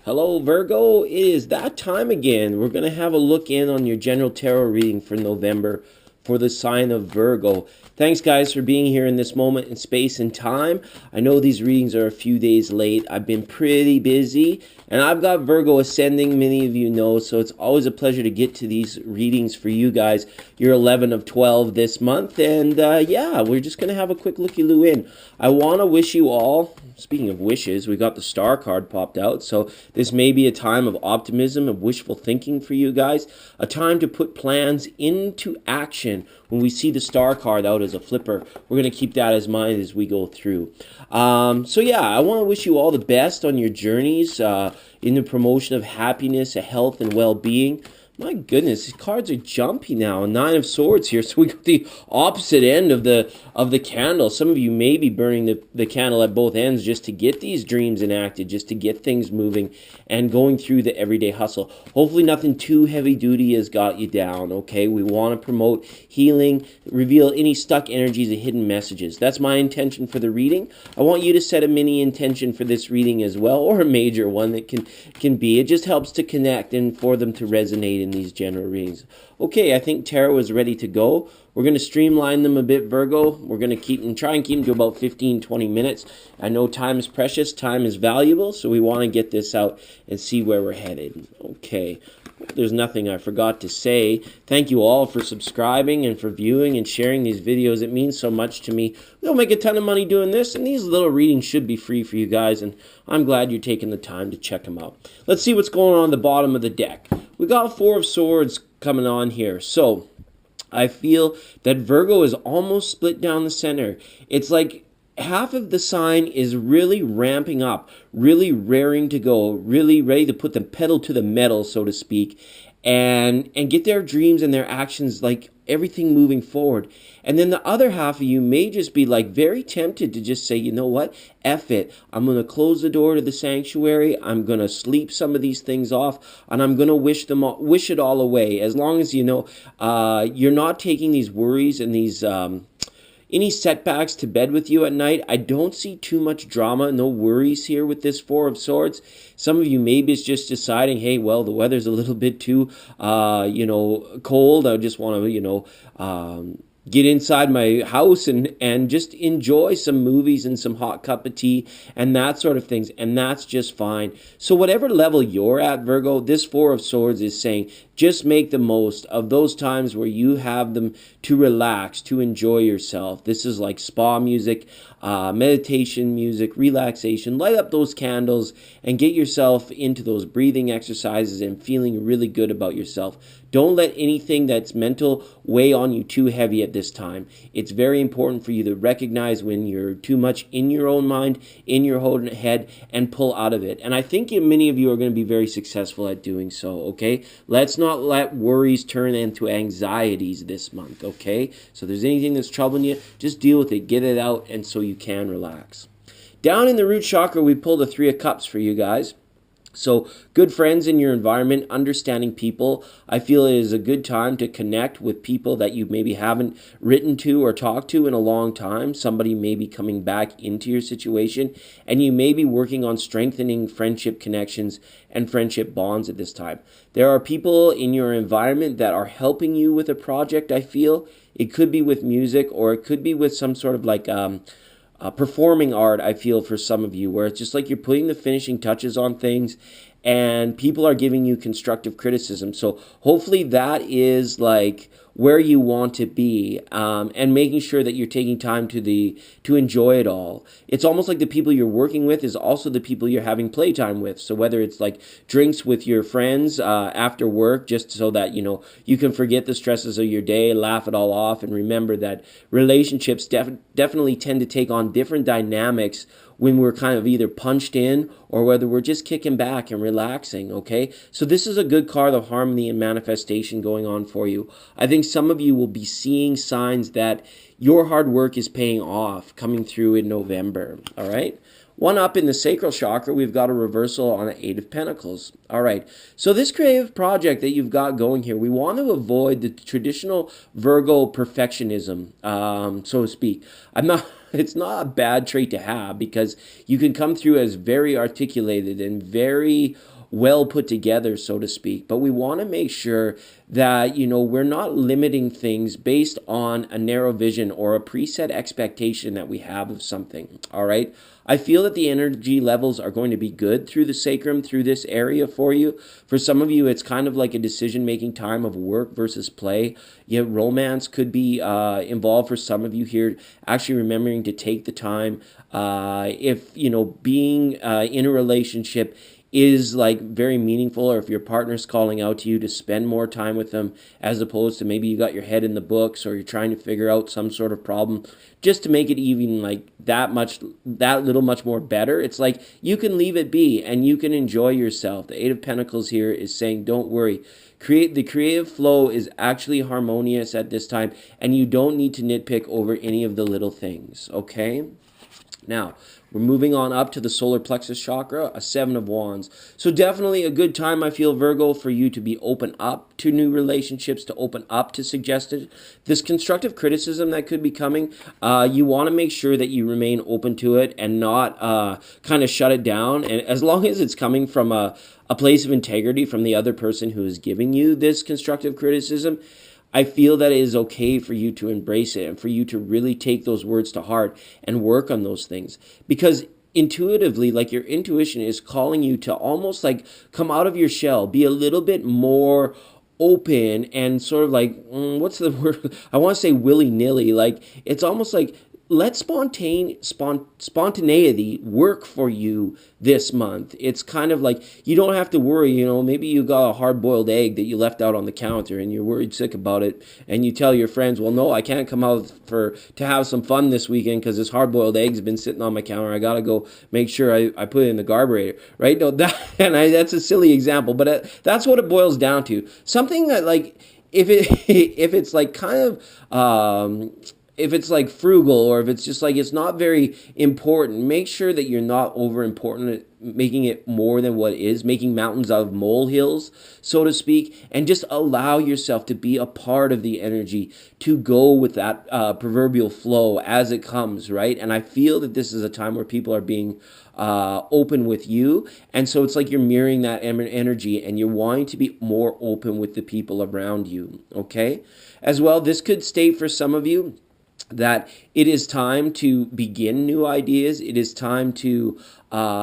Hello, Virgo. It is that time again. We're going to have a look in on your general tarot reading for November for the sign of Virgo. Thanks, guys, for being here in this moment in space and time. I know these readings are a few days late. I've been pretty busy, and I've got Virgo ascending, many of you know, so it's always a pleasure to get to these readings for you guys. You're 11 of 12 this month, and yeah, we're just going to have a quick looky-loo in. I want to wish you all, speaking of wishes, we got the star card popped out, so this may be a time of optimism, of wishful thinking for you guys, a time to put plans into action. When we see the star card out as a flipper, we're going to keep that in mind as we go through. So yeah, I want to wish you all the best on your journeys in the promotion of happiness, health, and well-being. My goodness, these cards are jumpy now. 9 of Swords here, so we got the opposite end of the candle. Some of you may be burning the candle at both ends just to get these dreams enacted, just to get things moving and going through the everyday hustle. Hopefully nothing too heavy duty has got you down, okay? We want to promote healing, reveal any stuck energies and hidden messages. That's my intention for the reading. I want you to set a mini intention for this reading as well, or a major one that can be. It just helps to connect and for them to resonate in these general readings. Okay, I think tarot is ready to go. We're going to streamline them a bit, Virgo. We're going to try and keep them to about 15-20 minutes. I know time is precious, time is valuable, so we want to get this out and see where we're headed. Okay, there's nothing I forgot to say. Thank you all for subscribing and for viewing and sharing these videos. It means so much to me. We don't make a ton of money doing this, and these little readings should be free for you guys, and I'm glad you're taking the time to check them out. Let's see what's going on the bottom of the deck. We got 4 of Swords coming on here. So I feel that Virgo is almost split down the center. It's like half of the sign is really ramping up, really raring to go, really ready to put the pedal to the metal, so to speak, and get their dreams and their actions, like everything moving forward. And then the other half of you may just be like very tempted to just say, you know what, F it. I'm going to close the door to the sanctuary. I'm going to sleep some of these things off, and I'm going to wish it all away. As long as you know you're not taking these worries and these any setbacks to bed with you at night. I don't see too much drama, no worries here with this 4 of Swords. Some of you maybe it's just deciding, hey, well, the weather's a little bit too, cold. I just want to, get inside my house and just enjoy some movies and some hot cup of tea and that sort of things, and that's just fine. So whatever level you're at, Virgo, this 4 of Swords is saying just make the most of those times where you have them to relax, to enjoy yourself. This is like spa music, meditation music, relaxation. Light up those candles and get yourself into those breathing exercises and feeling really good about yourself. Don't let anything that's mental weigh on you too heavy at this time. It's very important for you to recognize when you're too much in your own mind, in your own head, and pull out of it. And I think many of you are going to be very successful at doing so, okay? Let's not let worries turn into anxieties this month, okay? So if there's anything that's troubling you, just deal with it, get it out, and so you can relax. Down in the root chakra, we pulled the 3 of Cups for you guys. So good friends in your environment, understanding people. I feel it is a good time to connect with people that you maybe haven't written to or talked to in a long time. Somebody may be coming back into your situation, and you may be working on strengthening friendship connections and friendship bonds at this time. There are people in your environment that are helping you with a project, I feel. It could be with music, or it could be with some sort of like performing art, I feel, for some of you, where it's just like you're putting the finishing touches on things and people are giving you constructive criticism. So hopefully that is like where you want to be, and making sure that you're taking time to enjoy it all. It's almost like the people you're working with is also the people you're having playtime with. So whether it's like drinks with your friends after work, just so that you can forget the stresses of your day, laugh it all off, and remember that relationships definitely tend to take on different dynamics when we're kind of either punched in or whether we're just kicking back and relaxing, okay? So this is a good card of harmony and manifestation going on for you. I think some of you will be seeing signs that your hard work is paying off coming through in November, all right? One up in the sacral chakra, we've got a reversal on an 8 of Pentacles. All right, so this creative project that you've got going here, we want to avoid the traditional Virgo perfectionism, so to speak. It's not a bad trait to have, because you can come through as very articulated and very well put together, so to speak. But we want to make sure that, we're not limiting things based on a narrow vision or a preset expectation that we have of something. All right. I feel that the energy levels are going to be good through the sacrum, through this area for you. For some of you, it's kind of like a decision-making time of work versus play. Yeah, romance could be involved for some of you here, actually remembering to take the time. If, being in a relationship is like very meaningful, or if your partner's calling out to you to spend more time with them, as opposed to maybe you got your head in the books or you're trying to figure out some sort of problem just to make it even like that little much more better. It's like you can leave it be and you can enjoy yourself. The Eight of Pentacles here is saying don't worry. The creative flow is actually harmonious at this time, and you don't need to nitpick over any of the little things. Okay, now we're moving on up to the solar plexus chakra, a Seven of Wands. So definitely a good time, I feel, Virgo, for you to be open up to new relationships, to open up to suggested. This constructive criticism that could be coming, you want to make sure that you remain open to it and not kind of shut it down. And as long as it's coming from a place of integrity from the other person who is giving you this constructive criticism, I feel that it is okay for you to embrace it and for you to really take those words to heart and work on those things. Because intuitively, like, your intuition is calling you to almost like come out of your shell, be a little bit more open and sort of like, what's the word? I want to say willy-nilly. Like, it's almost like let spontaneity work for you this month. It's kind of like you don't have to worry, maybe you got a hard-boiled egg that you left out on the counter and you're worried sick about it, and you tell your friends, well, no, I can't come out to have some fun this weekend because this hard-boiled egg's been sitting on my counter. I got to go make sure I put it in the carburetor, right? No, that's a silly example, but that's what it boils down to. Something that, like, if it's like kind of if it's like frugal, or if it's just like it's not very important, make sure that you're not over important, making it more than what it is, making mountains out of molehills, so to speak, and just allow yourself to be a part of the energy, to go with that proverbial flow as it comes, right? And I feel that this is a time where people are being open with you, and so it's like you're mirroring that energy and you're wanting to be more open with the people around you, okay? As well, this could state for some of you that it is time to begin new ideas. It is time to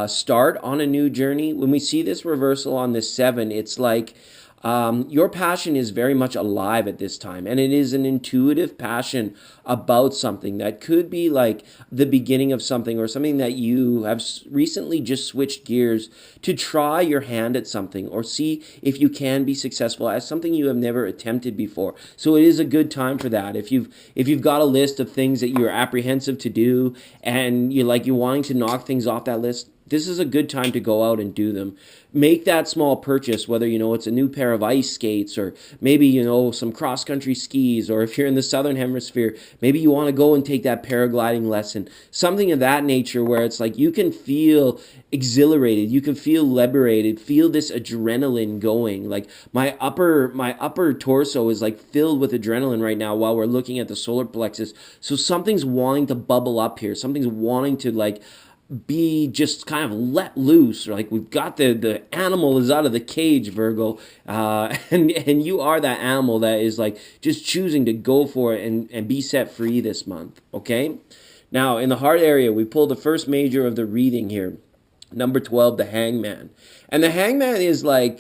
start on a new journey. When we see this reversal on this 7, it's like your passion is very much alive at this time, and it is an intuitive passion about something that could be like the beginning of something, or something that you have recently just switched gears to try your hand at something, or see if you can be successful at something you have never attempted before. So it is a good time for that. If you've got a list of things that you're apprehensive to do, and you're wanting to knock things off that list, this is a good time to go out and do them. Make that small purchase, whether, it's a new pair of ice skates, or maybe, some cross-country skis, or if you're in the southern hemisphere, maybe you want to go and take that paragliding lesson, something of that nature, where it's like you can feel exhilarated, you can feel liberated, feel this adrenaline going. Like my upper torso is like filled with adrenaline right now while we're looking at the solar plexus. So something's wanting to bubble up here. Something's wanting to like be just kind of let loose. Like we've got the animal is out of the cage, Virgo, and you are that animal that is like just choosing to go for it and be set free this month. Okay, now in the heart area, we pull the first major of the reading here, number 12, the Hangman. And the Hangman is like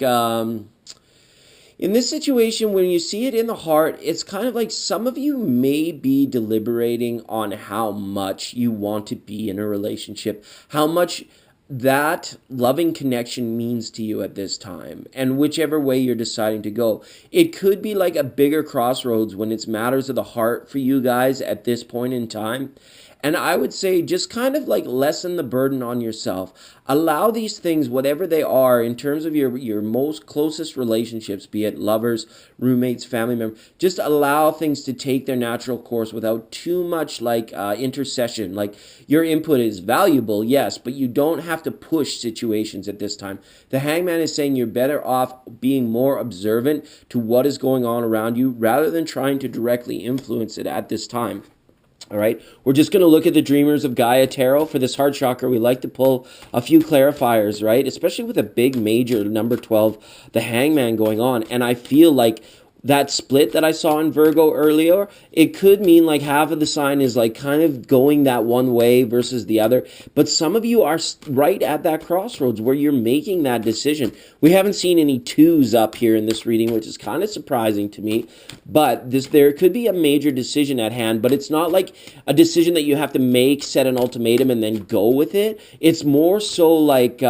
in this situation, when you see it in the heart, it's kind of like some of you may be deliberating on how much you want to be in a relationship, how much that loving connection means to you at this time, and whichever way you're deciding to go. It could be like a bigger crossroads when it's matters of the heart for you guys at this point in time. And I would say just kind of like lessen the burden on yourself. Allow these things, whatever they are, in terms of your most closest relationships, be it lovers, roommates, family members, just allow things to take their natural course without too much like intercession. Like your input is valuable, yes, but you don't have to push situations at this time. The Hangman is saying you're better off being more observant to what is going on around you rather than trying to directly influence it at this time. All right, we're just going to look at the Dreamers of Gaia Tarot. For this heart chakra, we like to pull a few clarifiers, right? Especially with a big major number 12, the Hangman going on. And I feel like that split that I saw in Virgo earlier, it could mean like half of the sign is like kind of going that one way versus the other. But some of you are right at that crossroads where you're making that decision. We haven't seen any twos up here in this reading, which is kind of surprising to me. But there could be a major decision at hand, but it's not like a decision that you have to make, set an ultimatum, and then go with it. It's more so like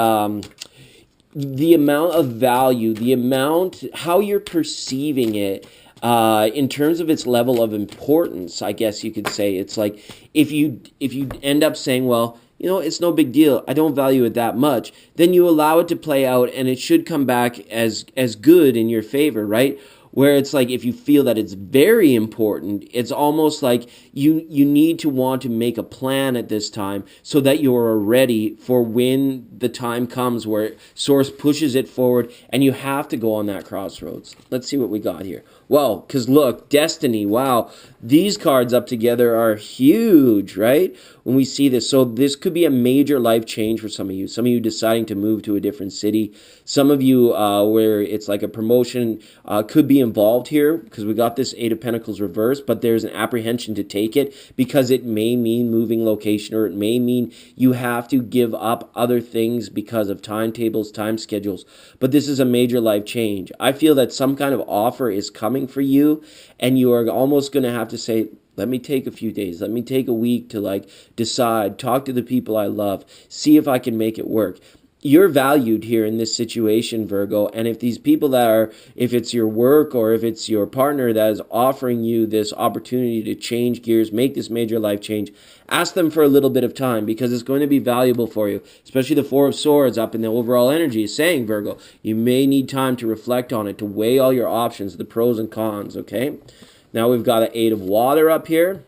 the amount of value, the amount, how you're perceiving it in terms of its level of importance, I guess you could say. It's like if you end up saying, well, you know, it's no big deal, I don't value it that much, then you allow it to play out and it should come back as good in your favor, right? Where it's like if you feel that it's very important, it's almost like you need to want to make a plan at this time so that you're ready for when the time comes where Source pushes it forward and you have to go on that crossroads. Let's see what we got here. Well, because look, Destiny, wow, these cards up together are huge, right? When we see this. So this could be a major life change for some of you. Some of you deciding to move to a different city. Some of you where it's like a promotion could be involved here because we got this Eight of Pentacles reversed, but there's an apprehension to take it because it may mean moving location or it may mean you have to give up other things because of timetables, time schedules. But this is a major life change. I feel that some kind of offer is coming for you and you are almost going to have to say, let me take a few days. Let me take a week to like decide, talk to the people I love, see if I can make it work. You're valued here in this situation, Virgo. And if these people that are, if it's your work or if it's your partner that is offering you this opportunity to change gears, make this major life change, ask them for a little bit of time because it's going to be valuable for you. Especially the Four of Swords up in the overall energy is saying, Virgo, you may need time to reflect on it, to weigh all your options, the pros and cons, okay? Now we've got an Eight of Water up here,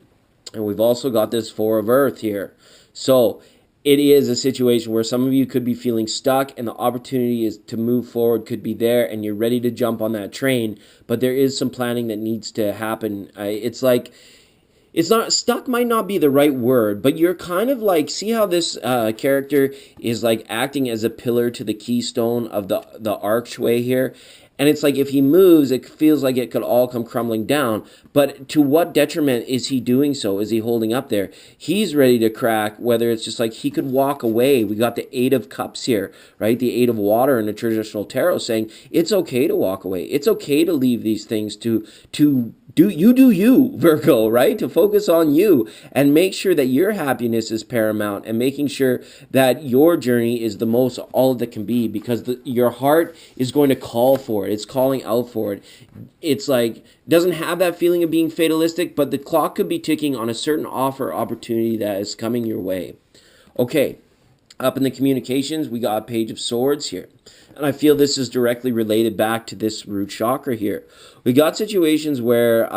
and we've also got this Four of Earth here. So it is a situation where some of you could be feeling stuck and the opportunity is to move forward could be there and you're ready to jump on that train, but there is some planning that needs to happen. It's like, it's not, stuck might not be the right word, but you're kind of like, see how this character is like acting as a pillar to the keystone of the archway here? And it's like if he moves, it feels like it could all come crumbling down. But to what detriment is he doing so? Is he holding up there? He's ready to crack, whether it's just like he could walk away. We got the Eight of Cups here, right? The Eight of Water in the traditional tarot saying it's okay to walk away. It's okay to leave these things to do you, Virgo, right? To focus on you and make sure that your happiness is paramount and making sure that your journey is the most all that can be because your heart is going to call for it. It's calling out for it. It's like, doesn't have that feeling of being fatalistic, but the clock could be ticking on a certain offer opportunity that is coming your way. Okay, up in the communications, we got a Page of Swords here. And I feel this is directly related back to this root chakra here. We got situations where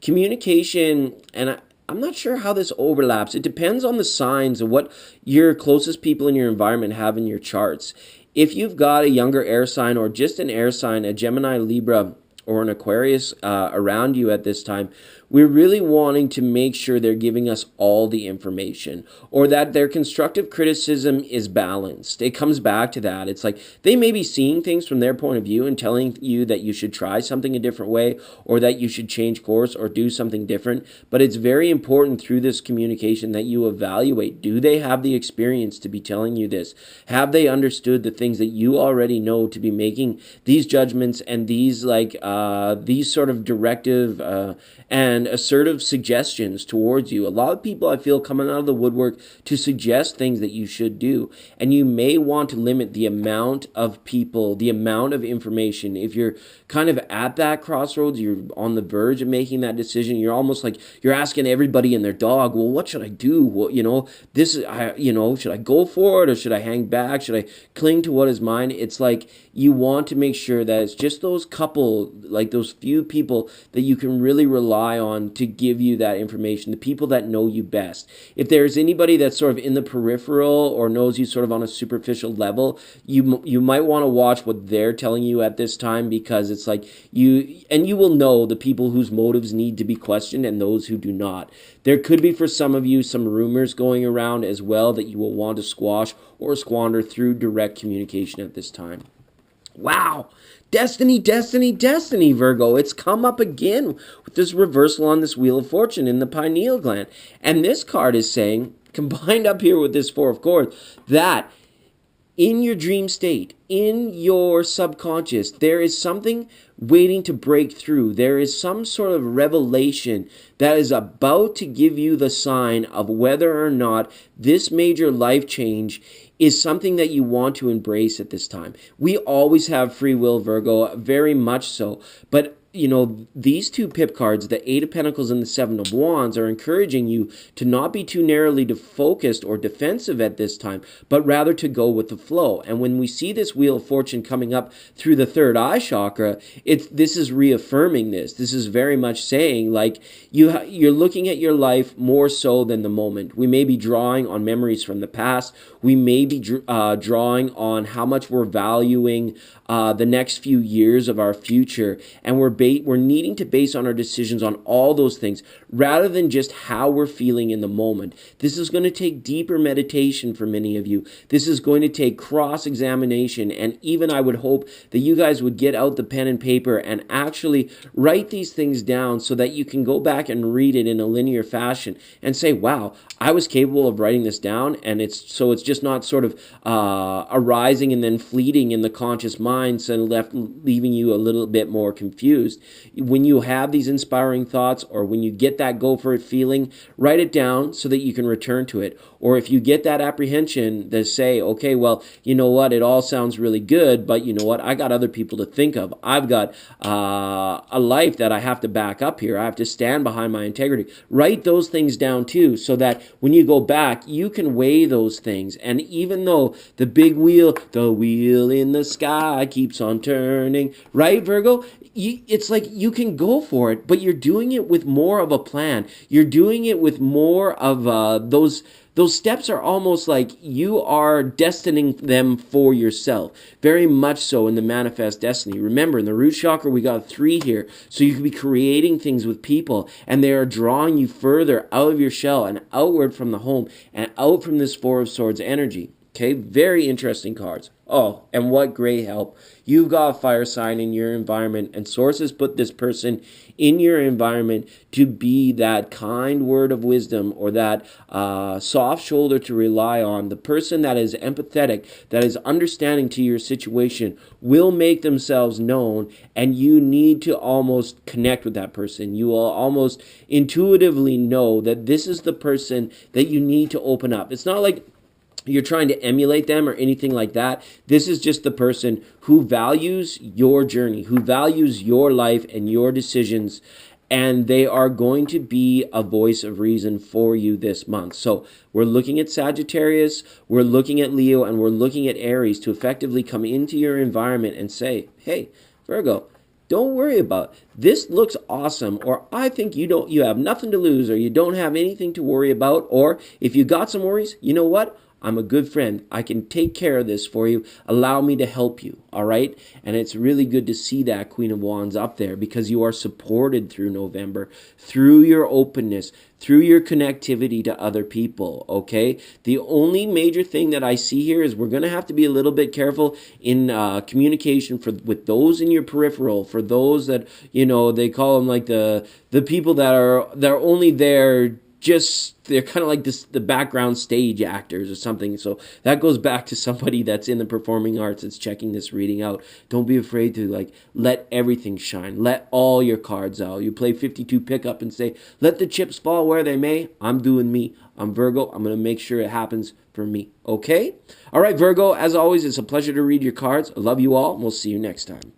communication, and I'm not sure how this overlaps. It depends on the signs and what your closest people in your environment have in your charts. If you've got a younger air sign or just an air sign, a Gemini, Libra, or an Aquarius around you at this time, we're really wanting to make sure they're giving us all the information or that their constructive criticism is balanced. It comes back to that. It's like they may be seeing things from their point of view and telling you that you should try something a different way or that you should change course or do something different. But it's very important through this communication that you evaluate. Do they have the experience to be telling you this? Have they understood the things that you already know to be making these judgments and these these sort of directive and assertive suggestions towards you? A lot of people I feel coming out of the woodwork to suggest things that you should do, and you may want to limit the amount of people, the amount of information. If you're kind of at that crossroads, you're on the verge of making that decision, you're almost like you're asking everybody and their dog, well, what should I do? Well, should I go for it or should I hang back? Should I cling to what is mine? It's like you want to make sure that it's just those couple, like those few people that you can really rely on to give you that information, the people that know you best. If there's anybody that's sort of in the peripheral or knows you sort of on a superficial level, you might want to watch what they're telling you at this time, because it's like you will know the people whose motives need to be questioned and those who do not. There could be for some of you some rumors going around as well that you will want to squash or squander through direct communication at this time. Wow. Destiny, destiny, destiny, Virgo. It's come up again with this reversal on this Wheel of Fortune in the pineal gland. And this card is saying, combined up here with this Four of Swords, that in your dream state, in your subconscious, there is something waiting to break through. There is some sort of revelation that is about to give you the sign of whether or not this major life change is something that you want to embrace at this time. We always have free will, Virgo, very much so. But you know, these two pip cards, the Eight of Pentacles and the Seven of Wands, are encouraging you to not be too narrowly focused or defensive at this time, but rather to go with the flow. And when we see this Wheel of Fortune coming up through the third eye chakra, this is reaffirming this. This is very much saying, like, you're looking at your life more so than the moment. We may be drawing on memories from the past. We may be drawing on how much we're valuing the next few years of our future, and we're needing to base on our decisions on all those things rather than just how we're feeling in the moment. This is going to take deeper meditation for many of you. This is going to take cross-examination, and even I would hope that you guys would get out the pen and paper and actually write these things down so that you can go back and read it in a linear fashion and say, wow, I was capable of writing this down, and it's just not sort of arising and then fleeting in the conscious mind and leaving you a little bit more confused. When you have these inspiring thoughts, or when you get that go for it feeling, write it down so that you can return to it. Or if you get that apprehension to say, okay, well, you know what, it all sounds really good, but you know what, I got other people to think of. I've got a life that I have to back up here. I have to stand behind my integrity. Write those things down too, so that when you go back, you can weigh those things. And even though the wheel in the sky keeps on turning, right, Virgo? It's like you can go for it, but you're doing it with more of a plan. You're doing it with more of those steps are almost like you are destining them for yourself. Very much so in the manifest destiny. Remember, in the root chakra, we got 3 here. So you could be creating things with people, and they are drawing you further out of your shell and outward from the home and out from this Four of Swords energy. Okay, very interesting cards. Oh, and what great help. You've got a fire sign in your environment, and sources put this person in your environment to be that kind word of wisdom, or that soft shoulder to rely on. The person that is empathetic, that is understanding to your situation, will make themselves known, and you need to almost connect with that person. You will almost intuitively know that this is the person that you need to open up. It's not like you're trying to emulate them or anything like that. This is just the person who values your journey, who values your life and your decisions, and they are going to be a voice of reason for you this month. So we're looking at Sagittarius, we're looking at Leo, and we're looking at Aries to effectively come into your environment and say, hey, Virgo, don't worry about it. This looks awesome, or I think you have nothing to lose, or you don't have anything to worry about, or if you got some worries, you know what? I'm a good friend. I can take care of this for you. Allow me to help you, all right? And it's really good to see that Queen of Wands up there, because you are supported through November, through your openness, through your connectivity to other people, okay? The only major thing that I see here is we're going to have to be a little bit careful in communication with those in your peripheral, for those that, you know, they call them like the people that are only there they're kind of like the background stage actors or something. So that goes back to somebody that's in the performing arts that's checking this reading out. Don't be afraid to let everything shine. Let all your cards out. You play 52 pickup and say, let the chips fall where they may. I'm doing me. I'm Virgo. I'm going to make sure it happens for me. Okay? All right, Virgo, as always, it's a pleasure to read your cards. I love you all, and we'll see you next time.